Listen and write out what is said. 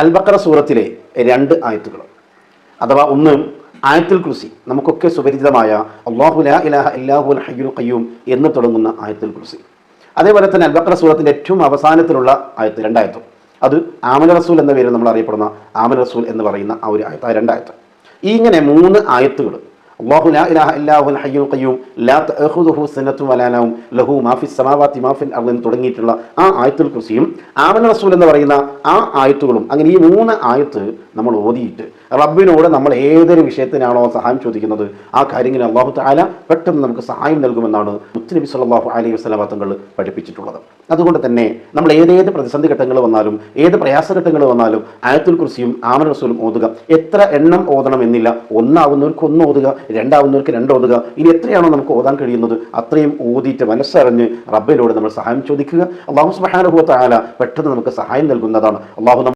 അൽ ബഖറ സൂറത്തിലെ 2 ആയത്തുകൾ, അഥവാ ഒന്ന് ആയത്തുൽ കുർസി, നമുക്കൊക്കെ സുപരിചിതമായ അല്ലാഹു ലാ ഇലാഹ ഇല്ലാഹുൽ ഹയ്യുൽ ഖയ്യൂം എന്ന് തുടങ്ങുന്ന ആയത്തുൽ കുർസി. അതേപോലെ തന്നെ അൽ ബഖറ സൂറത്തിൻ്റെ ഏറ്റവും അവസാനത്തിലുള്ള ആയത്ത്, 2 ആയത്തും, അത് ആമന റസൂൽ എന്ന പേരിൽ നമ്മൾ അറിയപ്പെടുന്ന ആമന റസൂൽ എന്ന് പറയുന്ന ആ ഒരു ആയത്ത്, ആ 2 ആയത്ത്. ഇങ്ങനെ 3 ആയത്തുകൾ അല്ലാഹു ലാ ഇലാഹ ഇല്ലാഹുൽ ഹയ്യുൽ ഖയ്യൂം ലാ തഅഖുദുഹു സിനത്തുൻ വലാ നൗം ലഹു മാ ഫിസ് സമാവാതി മാ ഫിൽ അർദി തുടങ്ങിയിട്ടുള്ള ആ ആയത്തുൽ കുർസിയും ആമന റസൂൽ എന്ന് പറയുന്ന ആ ആയത്തുകളും, അങ്ങനെ ഈ 3 ആയത്ത് നമ്മൾ ഓതിയിട്ട് റബ്ബിനോട് നമ്മൾ ഏതൊരു വിഷയത്തിനാണോ സഹായം ചോദിക്കുന്നത് ആ കാര്യങ്ങളിൽ അല്ലാഹു തആല പെട്ടെന്ന് നമുക്ക് സഹായം നൽകുമെന്നാണ് മുത്തുനബി സല്ലല്ലാഹു അലൈഹി വസല്ലം തങ്ങൾ പഠിപ്പിച്ചിട്ടുള്ളത്. അതുകൊണ്ട് തന്നെ നമ്മൾ ഏതേത് പ്രതിസന്ധി ഘട്ടങ്ങൾ വന്നാലും ഏത് പ്രയാസഘട്ടങ്ങൾ വന്നാലും ആയത്തുൽ കുർസിയും ആമന റസൂലും ഓതുക. എത്ര എണ്ണം ഓതണം എന്നില്ല, 1 ആവുന്നവർക്ക് 1 ഓതുക, 2 ആവുന്നവർക്ക് 2 ഓതുക. ഇനി എത്രയാണോ നമുക്ക് ഓതാൻ കഴിയുന്നത് അത്രയും ഓതിയിട്ട് മനസ്സറിഞ്ഞ് റബ്ബിനോട് നമ്മൾ സഹായം ചോദിക്കുക. അല്ലാഹു സുബ്ഹാനഹു വ തആല പെട്ടെന്ന് നമുക്ക് സഹായം നൽകുന്നതാണ്. അല്ലാഹു